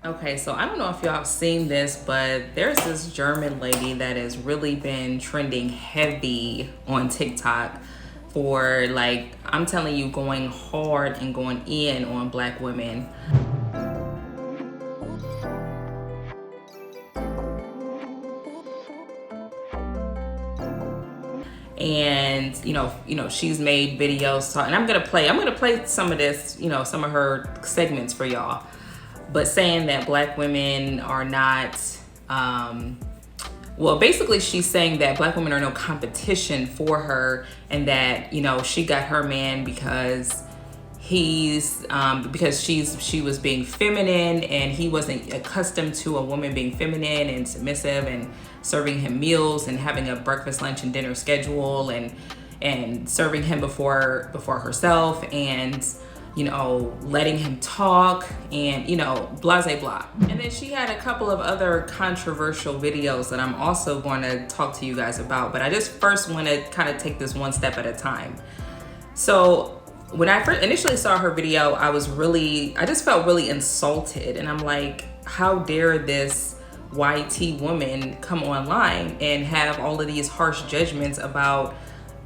Okay, so I don't know if y'all have seen this, but there's this German lady that has really been trending heavy on TikTok for, like, I'm telling you, going hard and going in on black women. And she's made videos and I'm gonna play some of this, some of her segments for y'all, but saying that black women are not, well, basically she's saying that black women are no competition for her, and that she got her man because she was being feminine, and he wasn't accustomed to a woman being feminine and submissive and serving him meals and having a breakfast, lunch, and dinner schedule, and serving him before herself, and letting him talk, and blah blah blah. And then she had a couple of other controversial videos that I'm also going to talk to you guys about, but I just first want to kind of take this one step at a time. So when I first initially saw her video, I just felt really insulted. And I'm like, how dare this YT woman come online and have all of these harsh judgments about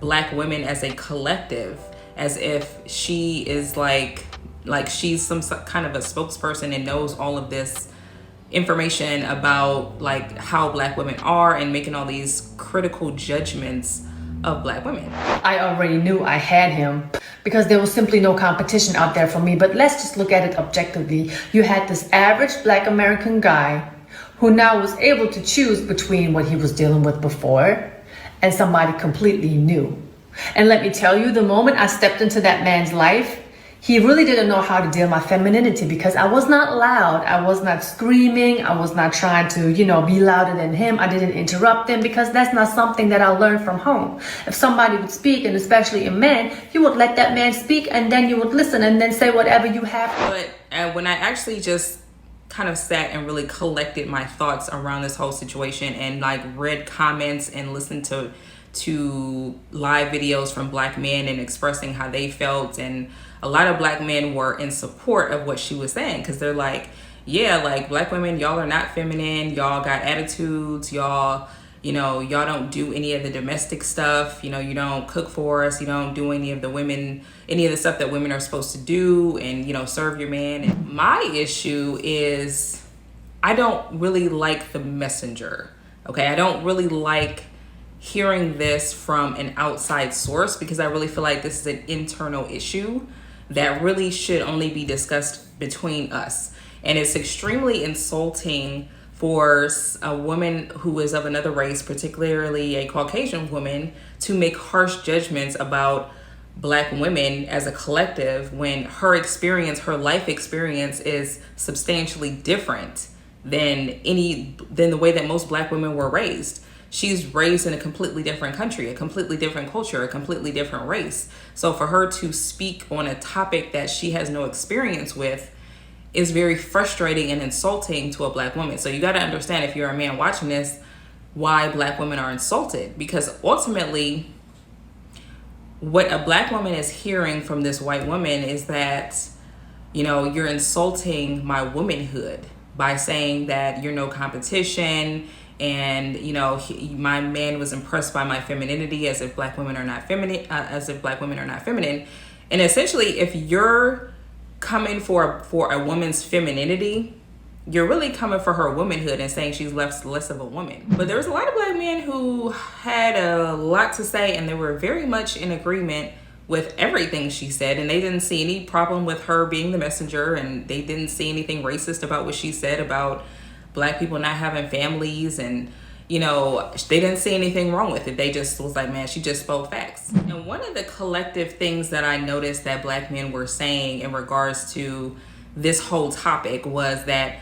black women as a collective, as if she is like she's some kind of a spokesperson and knows all of this information about like how black women are, and making all these critical judgments of black women. I already knew I had him because there was simply no competition out there for me. But let's just look at it objectively. You had this average black American guy who now was able to choose between what he was dealing with before and somebody completely new. And let me tell you, the moment I stepped into that man's life, he really didn't know how to deal with my femininity, because I was not loud. I was not screaming. I was not trying to, be louder than him. I didn't interrupt him, because that's not something that I learned from home. If somebody would speak, and especially a man, you would let that man speak, and then you would listen and then say whatever you have. But when I actually just kind of sat and really collected my thoughts around this whole situation, and like read comments and listened to live videos from black men and expressing how they felt, and a lot of black men were in support of what she was saying, because they're like, yeah, like, black women, y'all are not feminine, y'all got attitudes, y'all don't do any of the domestic stuff, you don't cook for us, you don't do any of the stuff that women are supposed to do, and serve your man. And my issue is, I don't really like the messenger. Okay, I don't really like hearing this from an outside source, because I really feel like this is an internal issue that really should only be discussed between us. And it's extremely insulting for a woman who is of another race, particularly a Caucasian woman, to make harsh judgments about black women as a collective, when her life experience is substantially different than the way that most black women were raised. She's raised in a completely different country, a completely different culture, a completely different race. So for her to speak on a topic that she has no experience with is very frustrating and insulting to a black woman. So you got to understand, if you're a man watching this, why black women are insulted. Because ultimately, what a black woman is hearing from this white woman is that, you're insulting my womanhood by saying that you're no competition, and my man was impressed by my femininity, as if black women are not feminine, and essentially, if you're coming for a woman's femininity, you're really coming for her womanhood and saying she's less of a woman. But there was a lot of black men who had a lot to say, and they were very much in agreement with everything she said, and they didn't see any problem with her being the messenger, and they didn't see anything racist about what she said about black people not having families, and they didn't see anything wrong with it. They just was like, man, she just spoke facts. And one of the collective things that I noticed that black men were saying in regards to this whole topic was that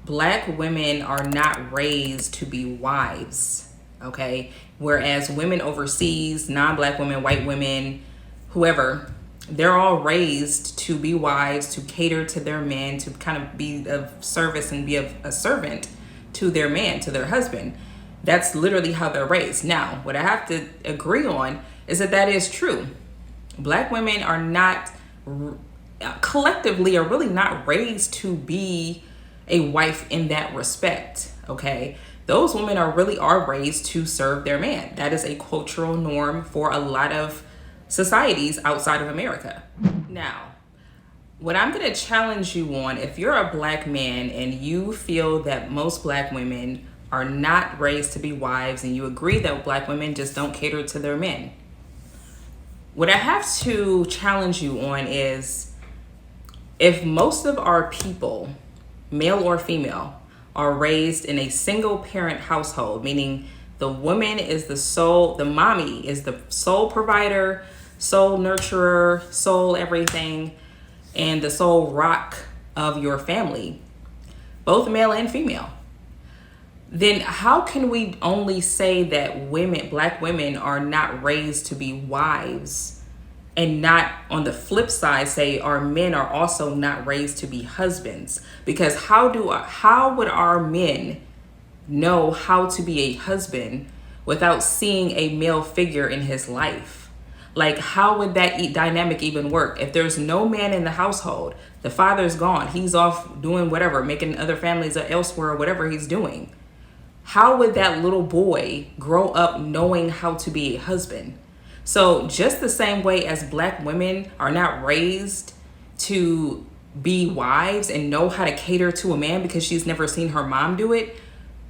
black women are not raised to be wives, okay? Whereas women overseas, non-black women, white women, whoever, they're all raised to be wives, to cater to their men, to kind of be of service and be a servant to their man, to their husband. That's literally how they're raised. Now, what I have to agree on is that is true. Black women are not, collectively, are really not raised to be a wife in that respect, okay? Those women are raised to serve their man. That is a cultural norm for a lot of societies outside of America. Now, what I'm going to challenge you on, if you're a black man and you feel that most black women are not raised to be wives and you agree that black women just don't cater to their men, what I have to challenge you on is, if most of our people, male or female, are raised in a single parent household, meaning the woman is the mommy is the sole provider, sole nurturer, sole everything, and the sole rock of your family, both male and female, then how can we only say that black women are not raised to be wives, and not on the flip side say our men are also not raised to be husbands? Because how would our men know how to be a husband without seeing a male figure in his life? Like, how would that dynamic even work? If there's no man in the household, the father's gone, he's off doing whatever, making other families elsewhere or whatever he's doing. How would that little boy grow up knowing how to be a husband? So just the same way as black women are not raised to be wives and know how to cater to a man because she's never seen her mom do it,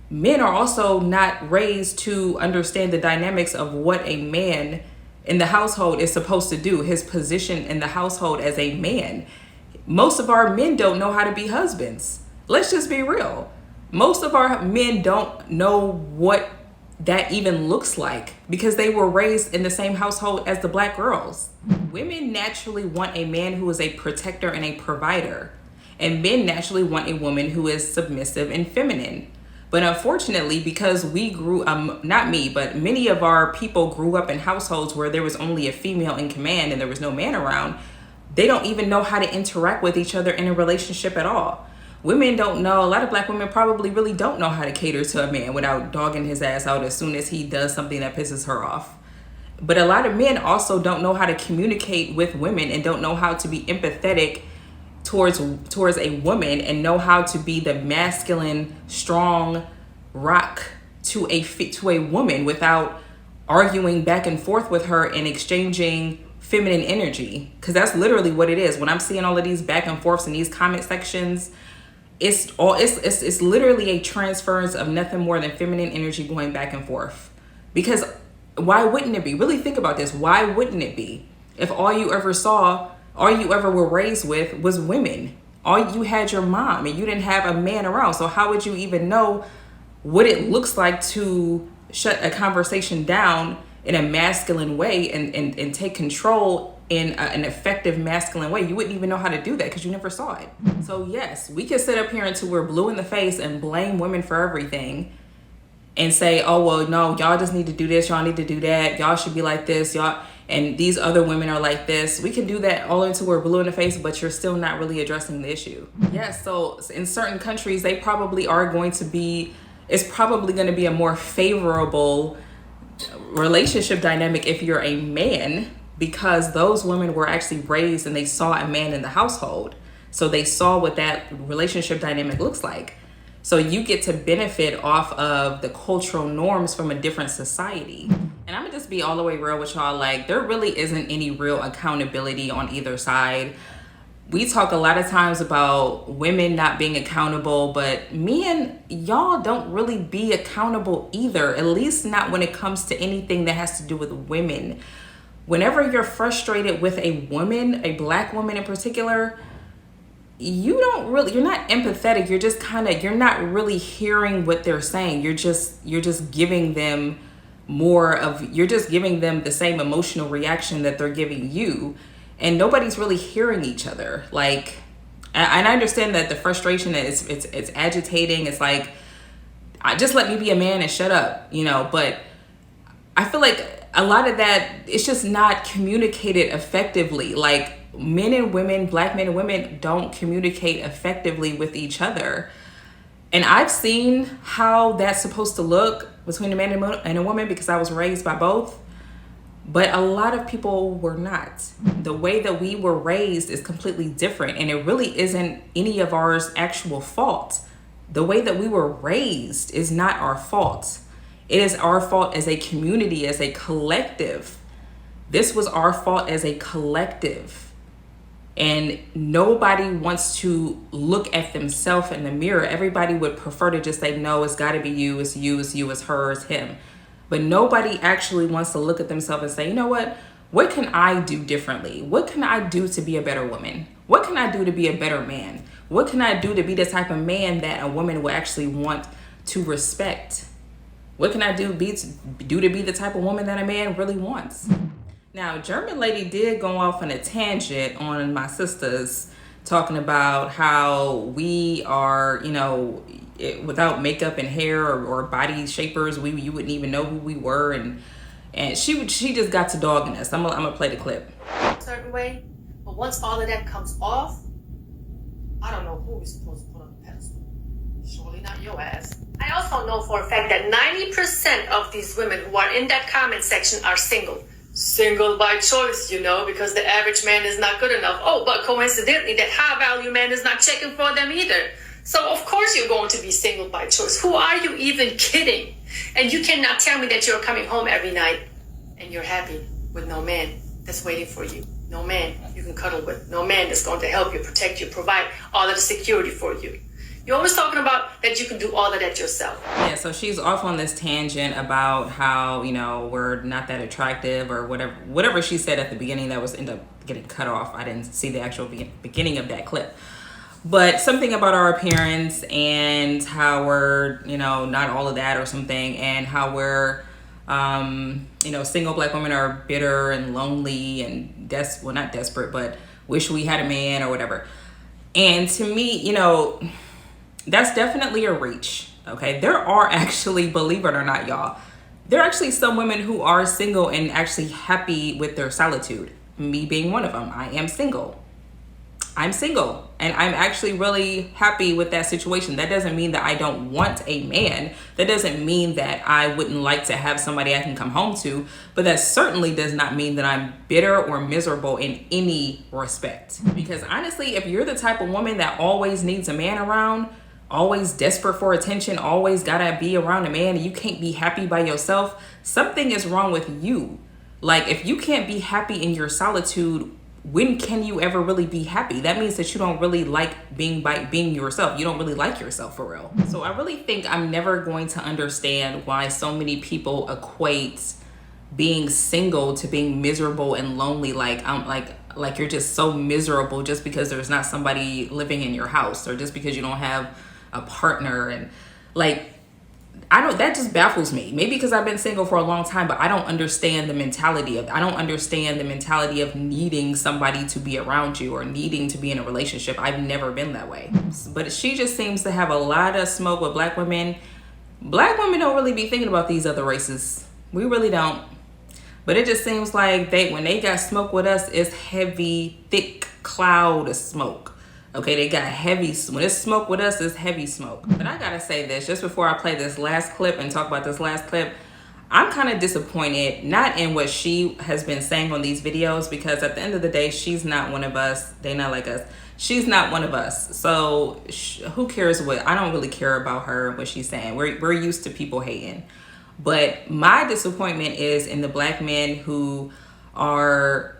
men are also not raised to understand the dynamics of what a man in the household is supposed to do, his position in the household as a man. Most of our men don't know how to be husbands. Let's just be real. Most of our men don't know what that even looks like because they were raised in the same household as the black girls. Women naturally want a man who is a protector and a provider, and men naturally want a woman who is submissive and feminine. But unfortunately, because we grew, not me, but many of our people grew up in households where there was only a female in command and there was no man around, they don't even know how to interact with each other in a relationship at all. Women don't know, a lot of black women probably really don't know how to cater to a man without dogging his ass out as soon as he does something that pisses her off. But a lot of men also don't know how to communicate with women and don't know how to be empathetic towards a woman and know how to be the masculine, strong rock to a woman without arguing back and forth with her and exchanging feminine energy. Because that's literally what it is. When I'm seeing all of these back and forths in these comment sections, it's literally a transference of nothing more than feminine energy going back and forth. Because why wouldn't it be? Really think about this. Why wouldn't it be? If all you ever were raised with was women, all you had your mom and you didn't have a man around. So how would you even know what it looks like to shut a conversation down in a masculine way and take control in an effective masculine way? You wouldn't even know how to do that because you never saw it. So yes, we can sit up here until we're blue in the face and blame women for everything and say, oh, well, no, y'all just need to do this. Y'all need to do that. Y'all should be like this. Y'all, and these other women are like this. We can do that all until we're blue in the face, but you're still not really addressing the issue. Yes, so in certain countries, it's probably going to be a more favorable relationship dynamic if you're a man, because those women were actually raised and they saw a man in the household. So they saw what that relationship dynamic looks like. So you get to benefit off of the cultural norms from a different society. And I'm gonna just be all the way real with y'all. Like, there really isn't any real accountability on either side. We talk a lot of times about women not being accountable, but men, y'all don't really be accountable either, at least not when it comes to anything that has to do with women. Whenever you're frustrated with a woman, a black woman in particular, you're not empathetic. You're not really hearing what they're saying. You're just giving them you're just giving them the same emotional reaction that they're giving you. And nobody's really hearing each other. Like, and I understand that the frustration is it's agitating. It's like, just let me be a man and shut up, but I feel like a lot of that, it's just not communicated effectively. Like, men and women, black men and women don't communicate effectively with each other. And I've seen how that's supposed to look between a man and a woman because I was raised by both. But a lot of people were not. The way that we were raised is completely different. And it really isn't any of ours actual fault. the way that we were raised is not our fault. It is our fault as a community, as a collective. This was our fault as a collective. And nobody wants to look at themselves in the mirror. Everybody would prefer to just say, no, it's got to be you, it's you, it's you, it's her, it's him. But nobody actually wants to look at themselves and say, you know what can I do differently? What can I do to be a better woman? What can I do to be a better man? What can I do to be the type of man that a woman will actually want to respect? What can I do to be the type of woman that a man really wants? Now, German lady did go off on a tangent on my sisters, talking about how we are, without makeup and hair or body shapers, you wouldn't even know who we were, and she just got to dogging us. I'm gonna play the clip. A certain way, but once all of that comes off, I don't know who we're supposed to put on the pedestal. Surely not your ass. I also know for a fact that 90% of these women who are in that comment section are single. Single by choice, because the average man is not good enough. Oh, but coincidentally, that high value man is not checking for them either. So of course you're going to be single by choice. Who are you even kidding? And you cannot tell me that you're coming home every night and you're happy with no man that's waiting for you. No man you can cuddle with. No man that's going to help you, protect you, provide all of the security for you. You're always talking about that you can do all of that yourself. Yeah, so she's off on this tangent about how, we're not that attractive or whatever she said at the beginning that was end up getting cut off. I didn't see the actual beginning of that clip. But something about our appearance and how we're, not all of that or something, and how we're, single black women are bitter and lonely and not desperate, but wish we had a man or whatever. And to me, that's definitely a reach. Okay, there are actually, believe it or not, y'all, there are actually some women who are single and actually happy with their solitude. Me being one of them. I am single. I'm single and I'm actually really happy with that situation. That doesn't mean that I don't want a man. That doesn't mean that I wouldn't like to have somebody I can come home to, but that certainly does not mean that I'm bitter or miserable in any respect. Because honestly, if you're the type of woman that always needs a man around, always desperate for attention, always gotta be around a man, and you can't be happy by yourself, something is wrong with you. Like, if you can't be happy in your solitude, when can you ever really be happy? That means that you don't really like being yourself. You don't really like yourself for real. So I really think I'm never going to understand why so many people equate being single to being miserable and lonely. Like you're just so miserable just because there's not somebody living in your house, or just because you don't have a partner. And that just baffles me. Maybe because I've been single for a long time, but I don't understand the mentality of needing somebody to be around you or needing to be in a relationship. I've never been that way. But she just seems to have a lot of smoke with black women. Black women don't really be thinking about these other races. We really don't. But it just seems like when they got smoke with us, it's heavy, thick cloud of smoke. Okay, they got heavy, when it's smoke with us, it's heavy smoke. But I gotta say this, just before I play this last clip and talk about this last clip, I'm kind of disappointed, not in what she has been saying on these videos, because at the end of the day, she's not one of us. They not like us. She's not one of us. So who cares I don't really care about her, what she's saying. We're used to people hating. But my disappointment is in the black men who are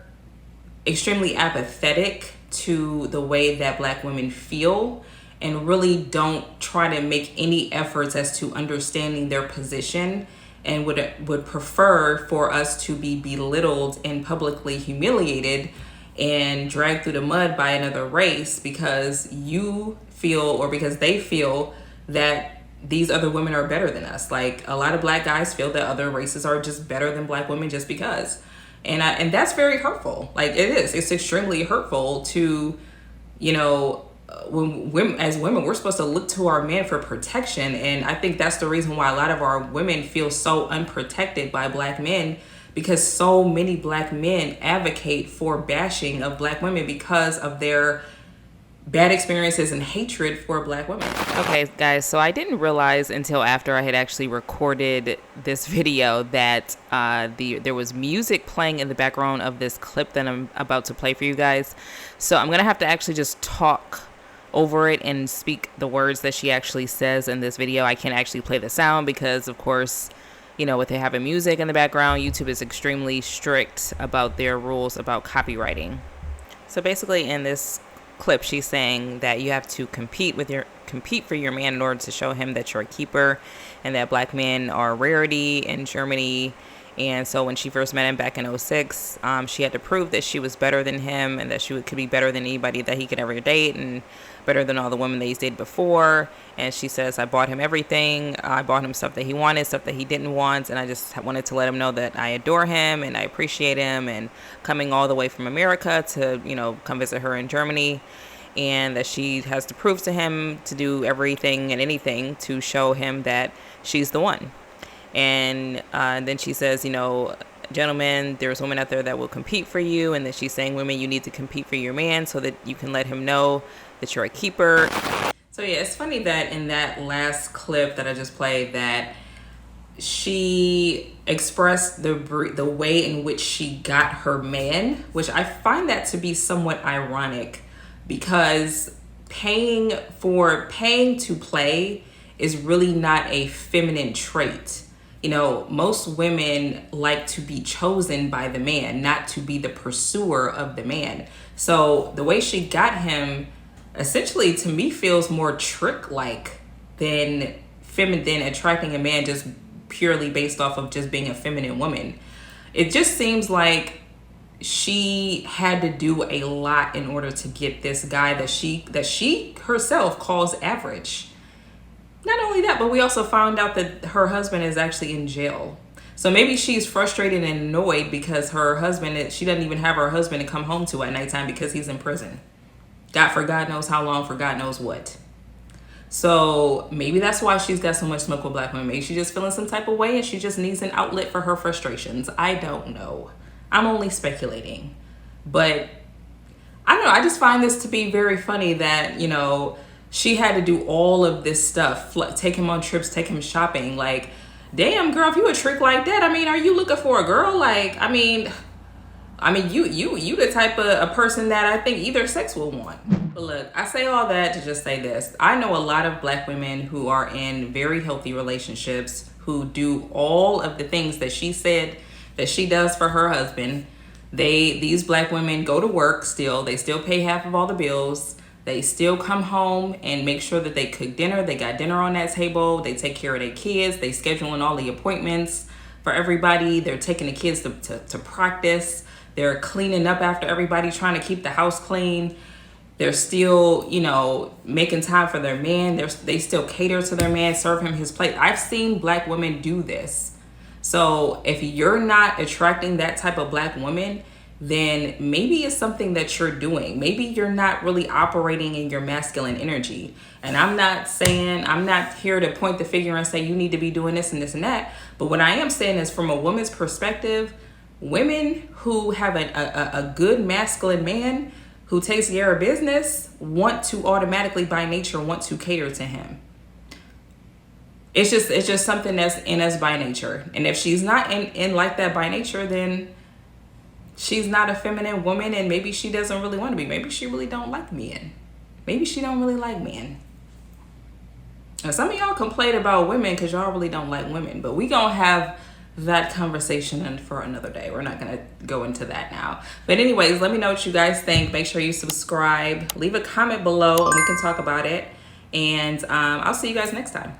extremely apathetic to the way that black women feel, and really don't try to make any efforts as to understanding their position, and would prefer for us to be belittled and publicly humiliated and dragged through the mud by another race because they feel that these other women are better than us. Like, a lot of black guys feel that other races are just better than black women just because. And that's very hurtful. Like, it is. It's extremely hurtful to, as women, we're supposed to look to our men for protection. And I think that's the reason why a lot of our women feel so unprotected by black men, because so many black men advocate for bashing of black women because of their bad experiences and hatred for black women. Okay, guys, so I didn't realize until after I had actually recorded this video that there was music playing in the background of this clip that I'm about to play for you guys. So I'm gonna have to actually just talk over it and speak the words that she actually says in this video. I can't actually play the sound because, of course, you know, with it having music in the background, YouTube is extremely strict about their rules about copywriting. So basically in this clip, she's saying that you have to compete for your man in order to show him that you're a keeper, and that black men are a rarity in Germany. And so when she first met him back in 2006, she had to prove that she was better than him and that she could be better than anybody that he could ever date and better than all the women that he's dated before. And she says, I bought him everything. I bought him stuff that he wanted, stuff that he didn't want. And I just wanted to let him know that I adore him and I appreciate him, and coming all the way from America to, you know, come visit her in Germany. And that she has to prove to him to do everything and anything to show him that she's the one. And then she says, you know, gentlemen, there's women out there that will compete for you. And then she's saying, women, you need to compete for your man so that you can let him know that you're a keeper. So yeah, it's funny that in that last clip that I just played, that she expressed the way in which she got her man, which I find that to be somewhat ironic, because paying to play is really not a feminine trait. You know, most women like to be chosen by the man, not to be the pursuer of the man. So the way she got him, essentially, to me, feels more trick-like than attracting a man just purely based off of just being a feminine woman. It just seems like she had to do a lot in order to get this guy that she herself calls average. Not only that, but we also found out that her husband is actually in jail. So maybe she's frustrated and annoyed because she doesn't even have her husband to come home to at nighttime because he's in prison. For God knows how long, for God knows what. So maybe that's why she's got so much smoke with black women. Maybe she's just feeling some type of way and she just needs an outlet for her frustrations. I don't know. I'm only speculating. But I don't know. I just find this to be very funny that, you know, she had to do all of this stuff, take him on trips, take him shopping. Like, damn, girl, if you a trick like that, I mean, are you looking for a girl? Like, I mean, you the type of a person that I think either sex will want. But look, I say all that to just say this. I know a lot of black women who are in very healthy relationships who do all of the things that she said that she does for her husband. These black women go to work still. They still pay half of all the bills. They still come home and make sure that they cook dinner. They got dinner on that table. They take care of their kids. They scheduling all the appointments for everybody. They're taking the kids to practice. They're cleaning up after everybody, trying to keep the house clean. They're still, you know, making time for their man. They still cater to their man, serve him his plate. I've seen black women do this. So if you're not attracting that type of black woman, then maybe it's something that you're doing. Maybe you're not really operating in your masculine energy. And I'm not here to point the finger and say you need to be doing this and this and that. But what I am saying is, from a woman's perspective, women who have a good masculine man who takes care of business want to automatically, by nature, want to cater to him. It's just something that's in us by nature. And if she's not in like that by nature, then she's not a feminine woman, and maybe she doesn't really want to be. Maybe she really don't like men. Maybe she don't really like men. Now, some of y'all complain about women because y'all really don't like women, but we gonna have that conversation for another day. We're not gonna go into that now. But anyways, let me know what you guys think. Make sure you subscribe. Leave a comment below and we can talk about it. And I'll see you guys next time.